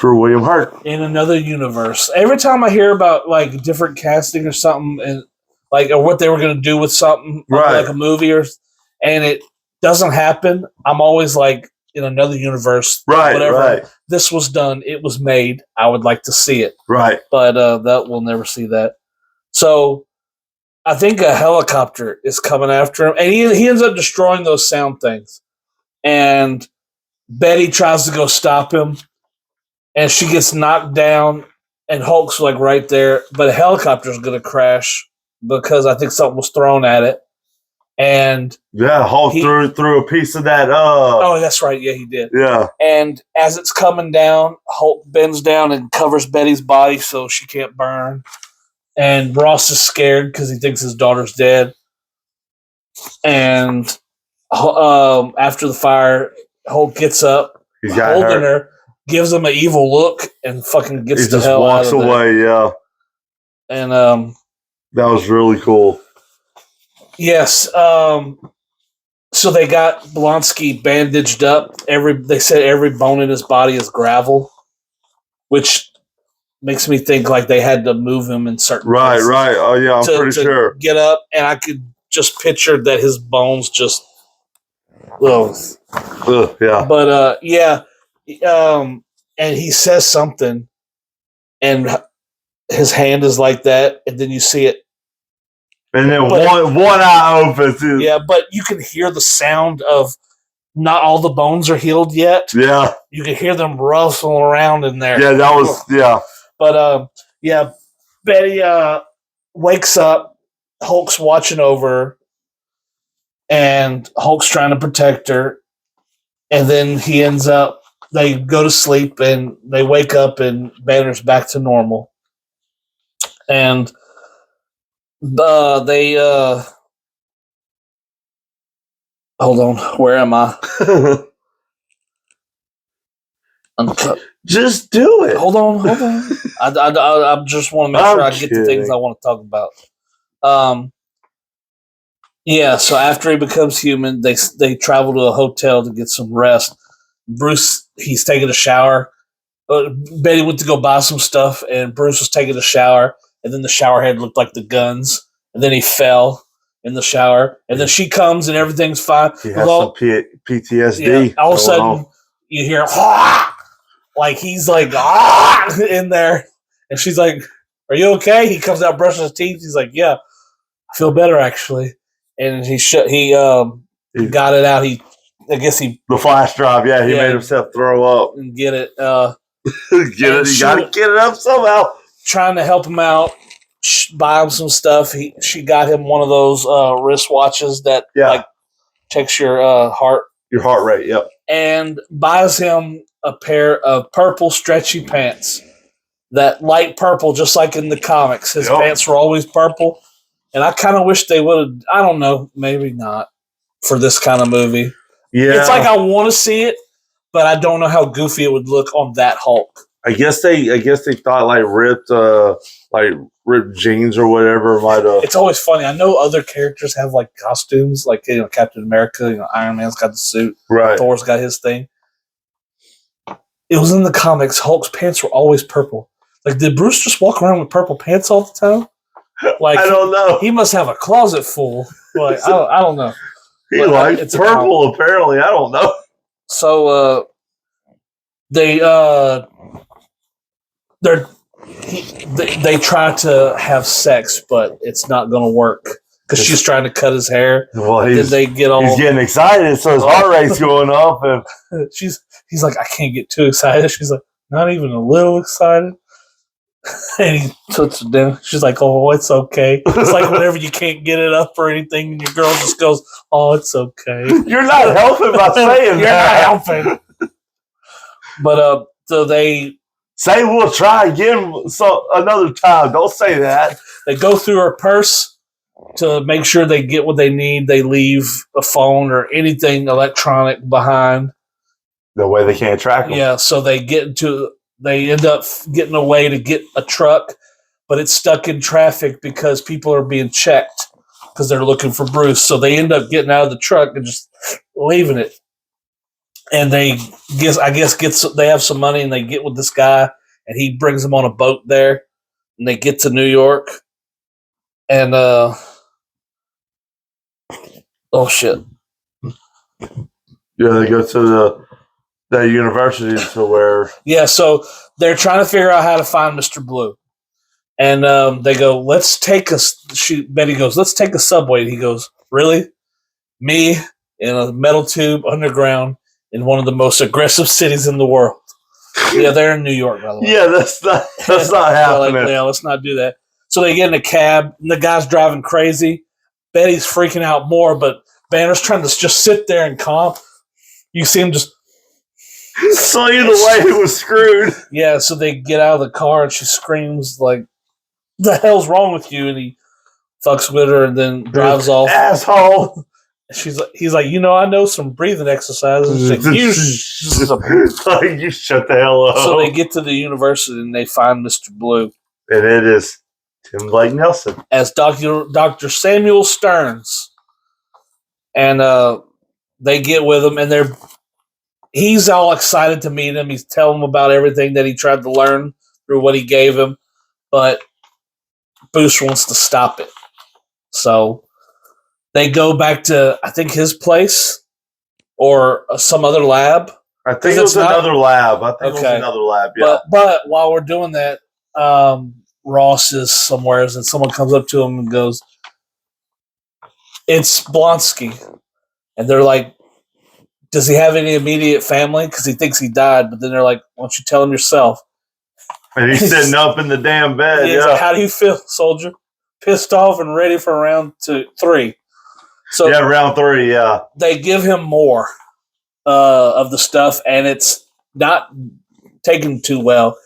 William Hurt. In another universe. Every time I hear about like different casting or something, and like or what they were going to do with something, Right. like a movie, and it doesn't happen, I'm always like, in another universe, Right, whatever. right, This was done. It was made. I would like to see it, right. but that we'll never see that. So I think a helicopter is coming after him, and he ends up destroying those sound things. And Betty tries to go stop him, and she gets knocked down, and Hulk's like right there, but a helicopter's going to crash because I think something was thrown at it. And Yeah, Hulk threw a piece of that. oh, that's right, yeah, he did. Yeah, And as it's coming down, Hulk bends down and covers Betty's body so she can't burn. And Ross is scared because he thinks his daughter's dead. And after the fire, Hulk gets up, he's got holding her. her, gives him an evil look, and fucking gets He the just hell walks out of there. away. Yeah, And that was really cool. yes, so they got Blonsky bandaged up. They said every bone in his body is gravel, which makes me think like they had to move him in certain Right, places right. Oh yeah, I'm to pretty sure. get up, and I could just picture that his bones just. Ugh. Ugh, yeah, But yeah, and he says something, and his hand is like that, and then you see it. and then But- one eye opens. Yeah, but you can hear the sound of not all the bones are healed yet. yeah, You can hear them rustling around in there. yeah. That was yeah. But yeah, Betty wakes up. Hulk's watching over her, and Hulk's trying to protect her. And then he ends up. They go to sleep, and they wake up, and Banner's back to normal. And they hold on. Where am I? Uncut. Just do it. Hold on. I just want to make sure I get the things kidding. I want to talk about. Yeah. So after he becomes human, they travel to a hotel to get some rest. Bruce, he's taking a shower. Betty went to go buy some stuff, and Bruce was taking a shower, and then the shower head looked like the guns, and then he fell in the shower, and then she comes, and everything's fine. He has some PTSD. Yeah, all of a sudden, you hear like he's like in there, and she's like, "Are you okay?" He comes out brushing his teeth. He's like, "Yeah, I feel better actually." And he got it out. The flash drive. Yeah, he made himself throw up and get it. Get it. You got to get it up somehow. Trying to help him out, buy him some stuff. She got him one of those wristwatches that like checks your heart rate. Yep. And buys him a pair of purple stretchy pants, that light purple, just like in the comics. His pants were always purple, and I kind of wish they would have. I don't know, maybe not for this kind of movie. Yeah, it's like I want to see it, but I don't know how goofy it would look on that Hulk. I guess they thought like ripped jeans or whatever might have. It's always funny. I know other characters have like costumes, like Captain America. Iron Man's got the suit. Right. Thor's got his thing. It was in the comics. Hulk's pants were always purple. Like, did Bruce just walk around with purple pants all the time? Like, I don't know. He must have a closet full. Like, I don't know. He likes purple, apparently. I don't know. So they try to have sex, but it's not going to work because she's trying to cut his hair. Well, he's getting excited, so his heart rate's going up, and he's like, I can't get too excited. She's like, not even a little excited. And he puts it down. She's like, oh, it's okay. It's like whenever you can't get it up or anything, and your girl just goes, oh, it's okay. You're not helping by saying You're not helping. But so they say we'll try again another time. Don't say that. They go through her purse to make sure they get what they need. They leave a phone or anything electronic behind. The way they can't track them. Yeah, so they end up getting away to get a truck, but it's stuck in traffic because people are being checked because they're looking for Bruce. So they end up getting out of the truck and just leaving it. And they have some money and they get with this guy and he brings them on a boat there and they get to New York and oh shit. Yeah, they go to the university to where so they're trying to figure out how to find Mr. Blue. And they go, Betty goes, let's take a subway. And he goes, really? Me in a metal tube underground in one of the most aggressive cities in the world. Yeah, they're in New York, by the way. Yeah, that's not happening. Like, yeah, let's not do that. So they get in a cab, and the guy's driving crazy. Betty's freaking out more, but Banner's trying to just sit there and calm. You see him just... So either way, he was screwed. Yeah, so they get out of the car, and she screams, like, the hell's wrong with you? And he fucks with her and then drives off. Asshole. He's like, I know some breathing exercises. Like, you shut the hell up. So they get to the university and they find Mr. Blue. And it is Tim Blake Nelson. As Dr. Samuel Stearns. And they get with him and he's all excited to meet him. He's telling him about everything that he tried to learn through what he gave him. But Bruce wants to stop it. So they go back to, I think, his place or some other lab. I think it was another lab. Yeah. But while we're doing that, Ross is somewhere and someone comes up to him and goes, it's Blonsky. And they're like, does he have any immediate family? Because he thinks he died. But then they're like, why don't you tell him yourself? And he's sitting up in the damn bed. Yeah. Like, how do you feel, soldier? Pissed off and ready for round 3. So yeah, round 3, yeah. They give him more of the stuff, and it's not taken too well.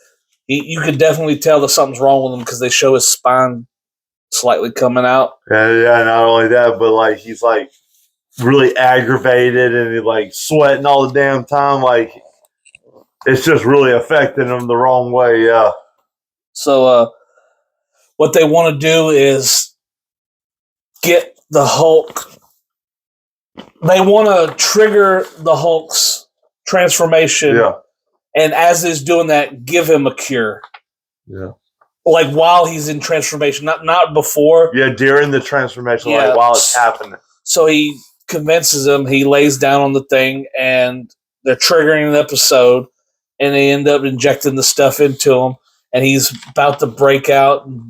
You can definitely tell that something's wrong with him because they show his spine slightly coming out. Yeah, not only that, but like he's like really aggravated and he like sweating all the damn time. Like It's just really affecting them the wrong way. Yeah. So what they want to do is get the Hulk. They want to trigger the Hulk's transformation. Yeah. And as he's doing that, give him a cure. Yeah. Like while he's in transformation, not before. Yeah, during the transformation, Yeah. like while it's happening. So he convinces him, he lays down on the thing, and they're triggering an episode, and they end up injecting the stuff into him, and he's about to break out and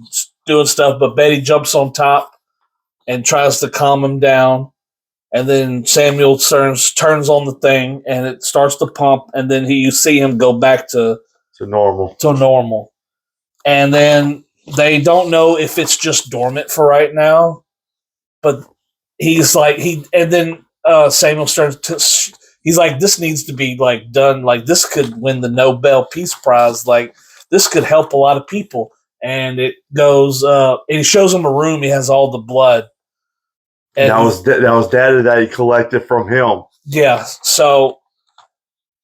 doing stuff, but Betty jumps on top and tries to calm him down, and then Samuel turns on the thing, and it starts to pump, and then you see him go back to normal. And then they don't know if it's just dormant for right now, but he's like and then Samuel starts to, he's like, this needs to be like done, like this could win the Nobel Peace Prize, like this could help a lot of people. And it goes and he shows him a room, he has all the blood. And that was data that he collected from him. Yeah, so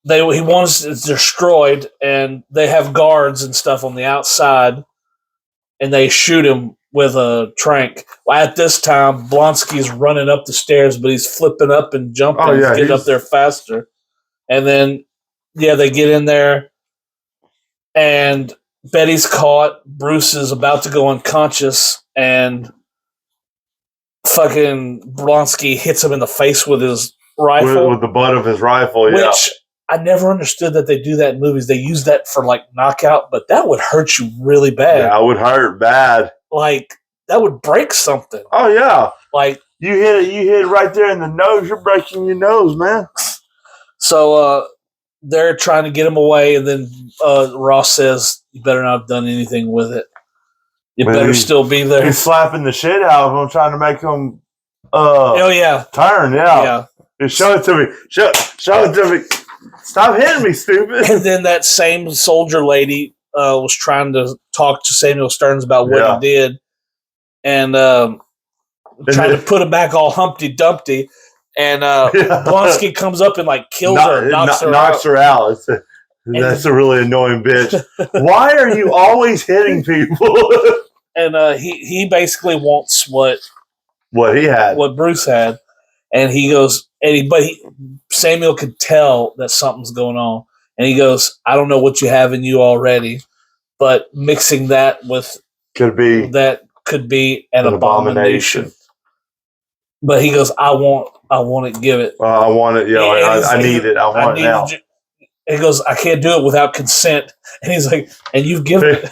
he wants it destroyed, and they have guards and stuff on the outside, and they shoot him with a trank. At this time, Blonsky's running up the stairs, but he's flipping up and jumping. He's getting up there faster. And then, they get in there, and Betty's caught. Bruce is about to go unconscious, and fucking Blonsky hits him in the face with his rifle. With the butt of his rifle, yeah. Which I never understood that they do that in movies. They use that for like knockout, but that would hurt you really bad. Yeah, it would hurt bad. Like that would break something. Oh yeah. Like you hit it right there in the nose, you're breaking your nose, man. So they're trying to get him away, and then Ross says, "You better not have done anything with it. You better still be there." He's slapping the shit out of him, trying to make him turn, yeah. Just show it to me. Show it to me. Stop hitting me, stupid. And then that same soldier lady was trying to talk to Samuel Stearns about what he did, and trying to put him back all Humpty Dumpty. And Blonsky comes up and like kills her, knocks her out. That's a really annoying bitch. Why are you always hitting people? And he basically wants what he had, what Bruce had, and he goes, Samuel could tell that something's going on, and he goes, "I don't know what you have in you already, but mixing that with could be an abomination." But he goes, I want it, give it. I want it, I need it. I want it now. He goes, I can't do it without consent. And he's like, and you've given it.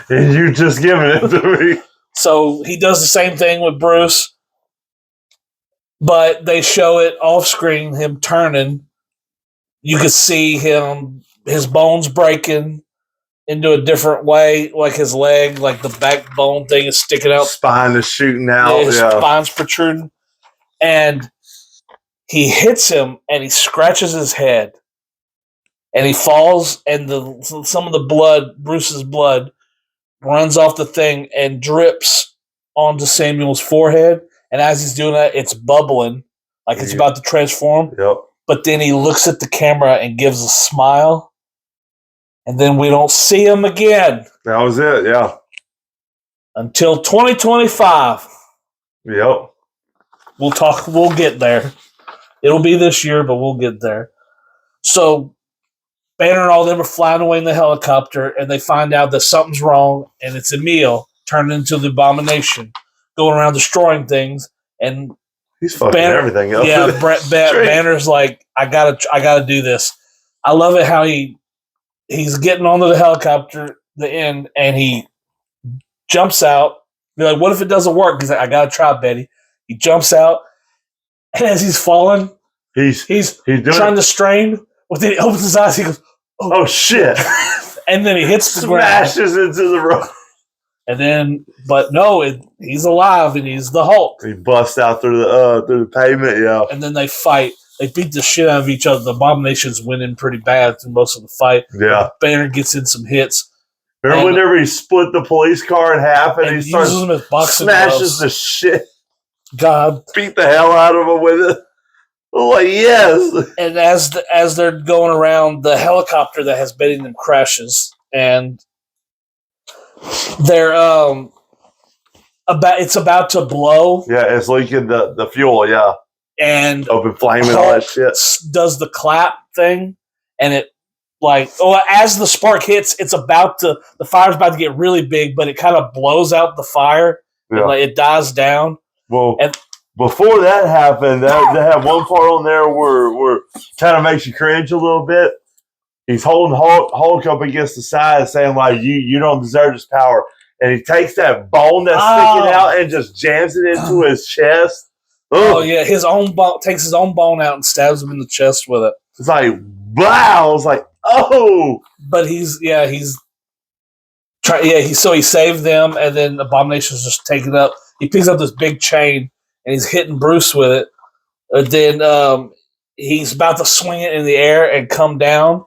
And you just given it to me. So he does the same thing with Bruce, but they show it off screen, him turning. You could see his bones breaking into a different way, like his leg, like the backbone thing is sticking out. Spine is shooting out. His spine's protruding. And he hits him, and he scratches his head. And he falls, and some of the blood, Bruce's blood, runs off the thing and drips onto Samuel's forehead. And as he's doing that, it's bubbling, like it's about to transform. Yep. But then he looks at the camera and gives a smile. And then we don't see him again. That was it, yeah. Until 2025. Yep. We'll get there. It'll be this year, but we'll get there. So Banner and all them are flying away in the helicopter, and they find out that something's wrong, and it's Emil turned into the Abomination, going around destroying things. And he's fucking everything up. Yeah, Banner's like, I gotta do this. I love it how he's getting onto the helicopter, the end, and he jumps out. You're like, what if it doesn't work? He's like, I gotta try, Betty. He jumps out, and as he's falling, he's trying to strain. But then he opens his eyes. He goes, "Oh shit!" And then he hits the ground, smashes into the road. And then, but no, he's alive, and he's the Hulk. He busts out through the pavement, yeah. And then they fight. They beat the shit out of each other. The Abomination's winning pretty bad through most of the fight. Yeah. Banner gets in some hits. Remember whenever he split the police car in half and he starts them as boxing smashes gloves. the shit. God. Beat the hell out of him with it. Like, yes. And as they're going around, the helicopter that has been in them crashes, and they're it's about to blow. Yeah, it's leaking the fuel. Yeah, and open flame and all that shit. Does the clap thing, and it as the spark hits, the fire's about to get really big, but it kind of blows out the fire. Yeah. And, it dies down. Well, before that happened, they had one part on there where kind of makes you cringe a little bit. He's holding Hulk up against the side, saying like, "You don't deserve this power." And he takes that bone that's sticking out and just jams it into his chest. Ugh. Oh yeah, takes his own bone out and stabs him in the chest with it. It's like, wow! It's like, oh. But he saved them, and then Abomination's just taking up. He picks up this big chain and he's hitting Bruce with it. And then he's about to swing it in the air and come down,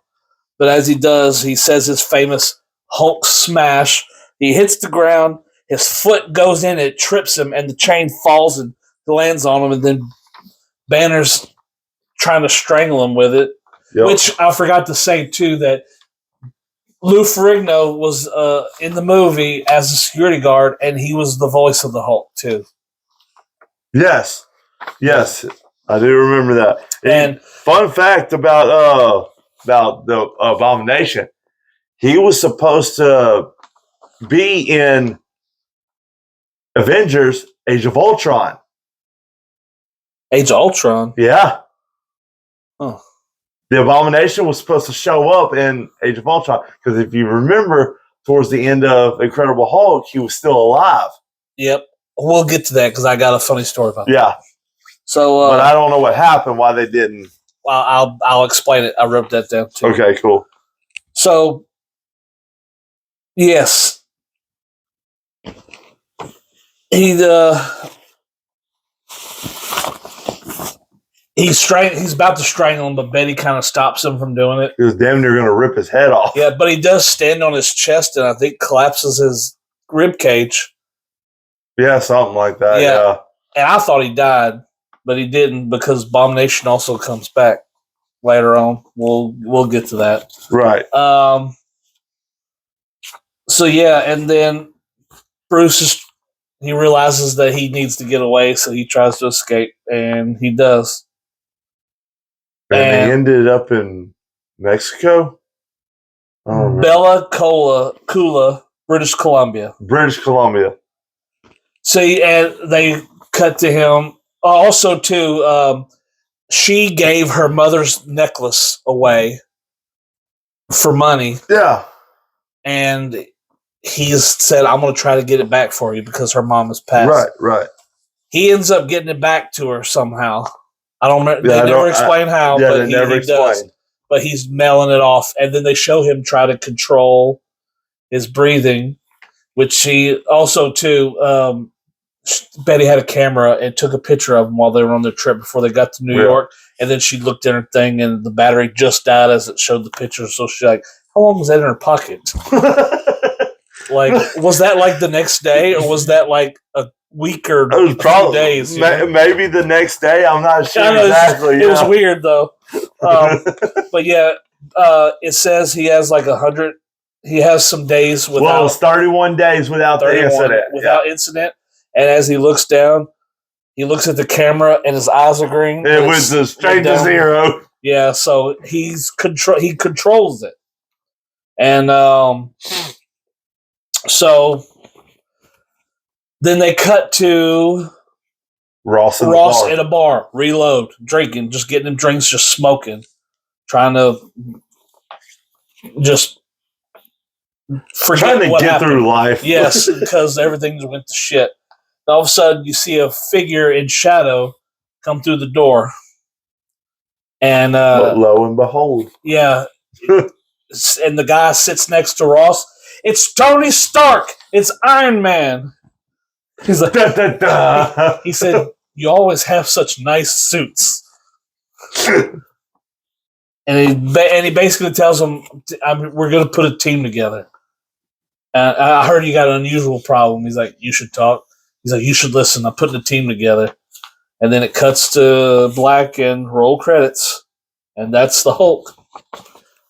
but as he does, he says his famous Hulk smash. He hits the ground. His foot goes in. It trips him, and the chain falls and lands on him. And then Banner's trying to strangle him with it. Yep. Which I forgot to say too, that Lou Ferrigno was in the movie as a security guard, and he was the voice of the Hulk too. Yes, I do remember that. And fun fact about the Abomination, he was supposed to be in Avengers: Age of Ultron. Age of Ultron? Yeah. Oh. The Abomination was supposed to show up in Age of Ultron because if you remember, towards the end of Incredible Hulk, he was still alive. Yep. We'll get to that because I got a funny story about that. Yeah. So, but I don't know what happened, why they didn't. I'll explain it. I wrote that down too. Okay, cool. So, yes. He's about to strangle him, but Betty kind of stops him from doing it. He was damn near going to rip his head off. Yeah, but he does stand on his chest and I think collapses his rib cage. Yeah, something like that. Yeah. And I thought he died, but he didn't because Abomination also comes back later on. We'll get to that. Right. So yeah, and then Bruce he realizes that he needs to get away, so he tries to escape, and he does. And he ended up in Mexico? Bella Coola, British Columbia. British Columbia. So and they cut to him. Also, too, she gave her mother's necklace away for money. Yeah. And he said, I'm going to try to get it back for you because her mom has passed. Right. He ends up getting it back to her somehow. I don't remember. They never explain how, but he does. But he's mailing it off. And then they show him try to control his breathing, which she also, too, Betty had a camera and took a picture of them while they were on their trip before they got to New York. And then she looked at her thing and the battery just died as it showed the picture. So she's like, how long was that in her pocket? Like, was that like the next day or was that like a week or it was probably days? Maybe the next day. I'm not sure exactly. It was weird though. But yeah, it says he has like 100. He has some days without. Well, it's 31 days without the incident. Without incident. And as he looks down, he looks at the camera and his eyes are green. It was the strangest hero. Yeah, so he controls it. And so then they cut to Ross in a bar, reload, drinking, just getting him drinks, just smoking, trying to just forget trying to get through life. Yes, because everything went to shit. All of a sudden, you see a figure in shadow come through the door. And but lo and behold. Yeah. And the guy sits next to Ross. It's Tony Stark. It's Iron Man. He's like, da, da, da. He said, you always have such nice suits. And he basically tells him, we're going to put a team together. I heard you got an unusual problem. He's like, you should talk. He's like, you should listen. I'm putting a team together. and then it cuts to black and roll credits, and that's the Hulk.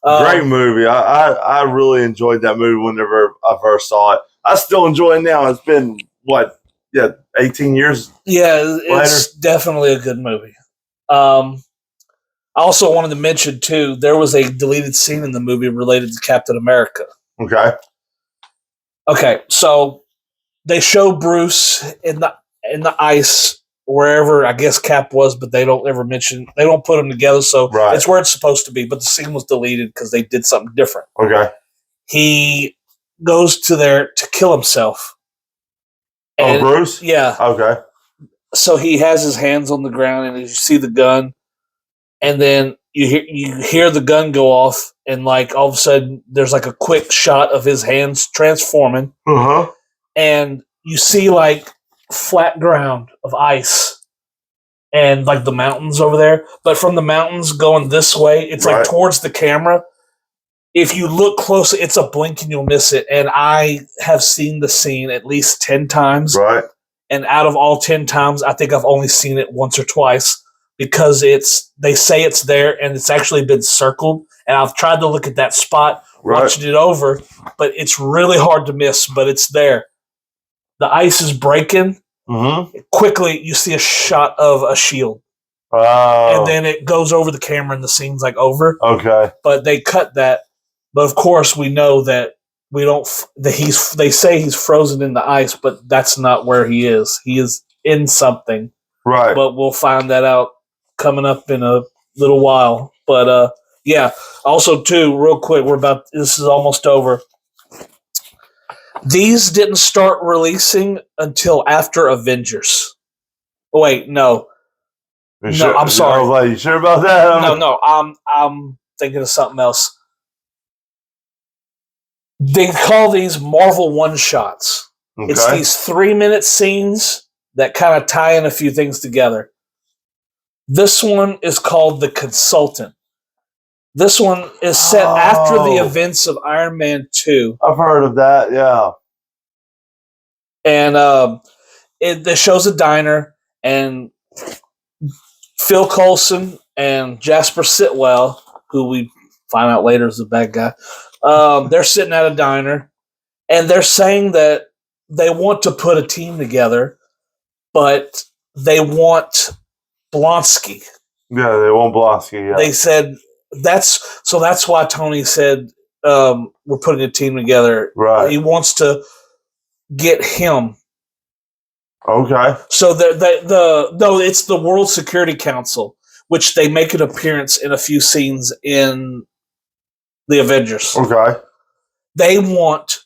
Great movie. I really enjoyed that movie whenever I first saw it. I still enjoy it now. It's been 18 years. Yeah, it's definitely a good movie. I also wanted to mention too, there was a deleted scene in the movie related to Captain America. Okay, so they show Bruce in the ice wherever I guess Cap was, but they don't put them together, so it's where it's supposed to be. But the scene was deleted because they did something different. Okay, he goes to there to kill himself. And, Bruce? Yeah. Okay. So he has his hands on the ground, and you see the gun, and then you hear the gun go off, and like all of a sudden there's like a quick shot of his hands transforming, and you see like flat ground of ice and like the mountains over there, but from the mountains going this way, it's like towards the camera. If you look close, it's a blink and you'll miss it. And I have seen the scene at least 10 times. Right. And out of all 10 times, I think I've only seen it once or twice because they say it's there and it's actually been circled. And I've tried to look at that spot, watching it over, but it's really hard to miss, but it's there. The ice is breaking. Mm-hmm. Quickly, you see a shot of a shield. Oh. And then it goes over the camera and the scene's like over. Okay. But they cut that. But of course, we know that they say he's frozen in the ice, but that's not where he is. He is in something. Right. But we'll find that out coming up in a little while. But yeah. Also, too, real quick, this is almost over. These didn't start releasing until after Avengers. Oh, wait, no. I'm sorry. You sure about that? No. I'm thinking of something else. They call these Marvel one-shots. Okay. It's these 3-minute scenes that kind of tie in a few things together. This one is called The Consultant. This one is set after the events of Iron Man 2. I've heard of that, yeah. And it shows a diner, and Phil Coulson and Jasper Sitwell, who we find out later is a bad guy, they're sitting at a diner, and they're saying that they want to put a team together, but they want Blonsky. Yeah, they want Blonsky, yeah. They said that's why Tony said we're putting a team together. Right. He wants to get him. Okay. So it's the World Security Council, which they make an appearance in a few scenes in the Avengers. Okay. They want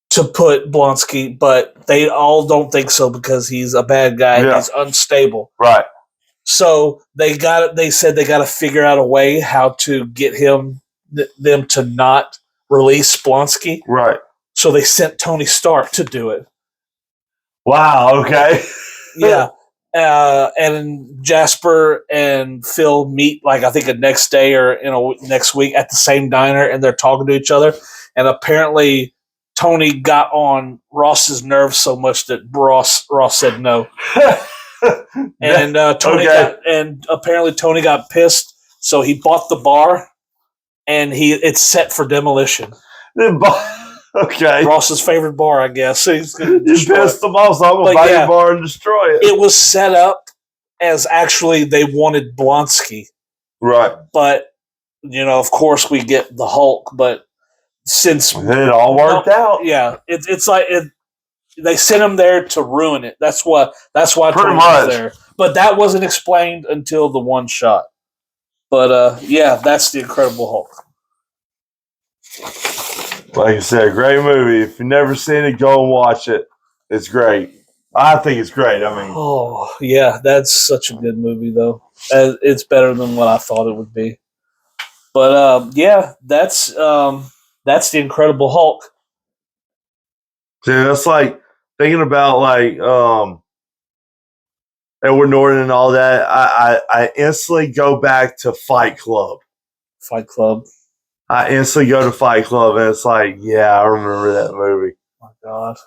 to put Blonsky, but they all don't think so because he's a bad guy and he's unstable. Right. So they said they got to figure out a way how to get them to not release Blonsky. Right. So they sent Tony Stark to do it. Wow. Okay. Yeah. And Jasper and Phil meet I think the next day or next week at the same diner, and they're talking to each other. And apparently Tony got on Ross's nerves so much that Ross said no. And apparently Tony got pissed, so he bought the bar, and it's set for demolition. Okay. Ross's favorite bar, I guess. He's going to destroy it. Pissed them off, so I'm going to buy your bar and destroy it. It was set up as actually they wanted Blonsky. Right. But, of course we get the Hulk, but since... It all worked out. Yeah. It's like... They sent him there to ruin it. That's why Tony was there. But that wasn't explained until the one shot. But, yeah, that's the Incredible Hulk. Like I said, great movie. If you've never seen it, go and watch it. It's great. I think it's great. I mean, oh yeah, that's such a good movie, though. It's better than what I thought it would be. But yeah, that's the Incredible Hulk. Dude, that's like thinking about Edward Norton and all that. I instantly go back to Fight Club. Fight Club. I instantly go to Fight Club, and it's like, yeah, I remember that movie. Oh my God.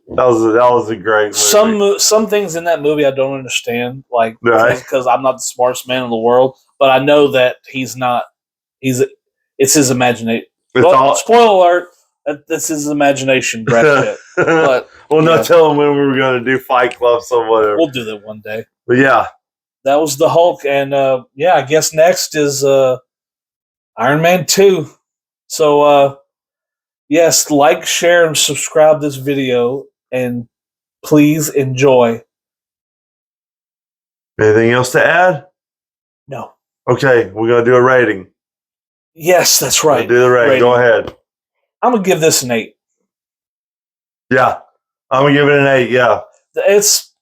That was a great movie. Some things in that movie I don't understand, like Right. because I'm not the smartest man in the world, but I know that he's not. It's his imagination. It's all. Spoiler alert: that's his imagination, Brad Pitt. But We'll yeah. not tell him when we were going to do Fight Club, so whatever. We'll do that one day. But yeah, That was the Hulk, and yeah, I guess next is Iron Man 2. So yes, like, share, and subscribe this video, and please enjoy. anything else to add? No. Okay, we're going to do a rating. Yes, that's right. Do the rating. Go ahead. I'm gonna give this an 8. Yeah, I'm gonna give it an 8. Yeah, It's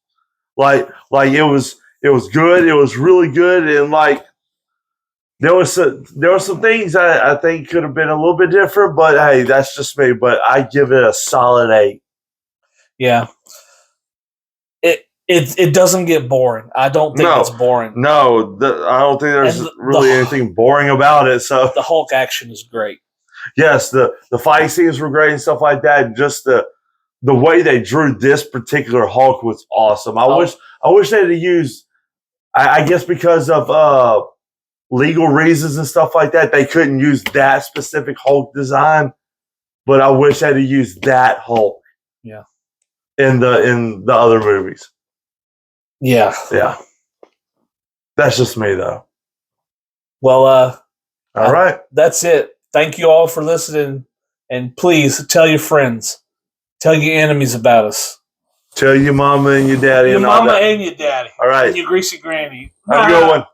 like it was good. It was really good, and like there was some things I think could have been a little bit different. But hey, that's just me. But I give it a solid 8. yeah. It doesn't get boring. I don't think it's boring. No, I don't think there's really anything boring about it. So the Hulk action is great. yes, the fight scenes were great and stuff like that. And just the way they drew this particular Hulk was awesome. I wish they'd have used. I guess because of legal reasons and stuff like that, they couldn't use that specific Hulk design. But I wish they'd have used that Hulk. Yeah. In the other movies. Yeah. Yeah. That's just me though. Well, all right. That's it. Thank you all for listening, and please tell your friends, tell your enemies about us. Tell your mama and your daddy. Your mama and your daddy. All right. And your greasy granny. Have a good one.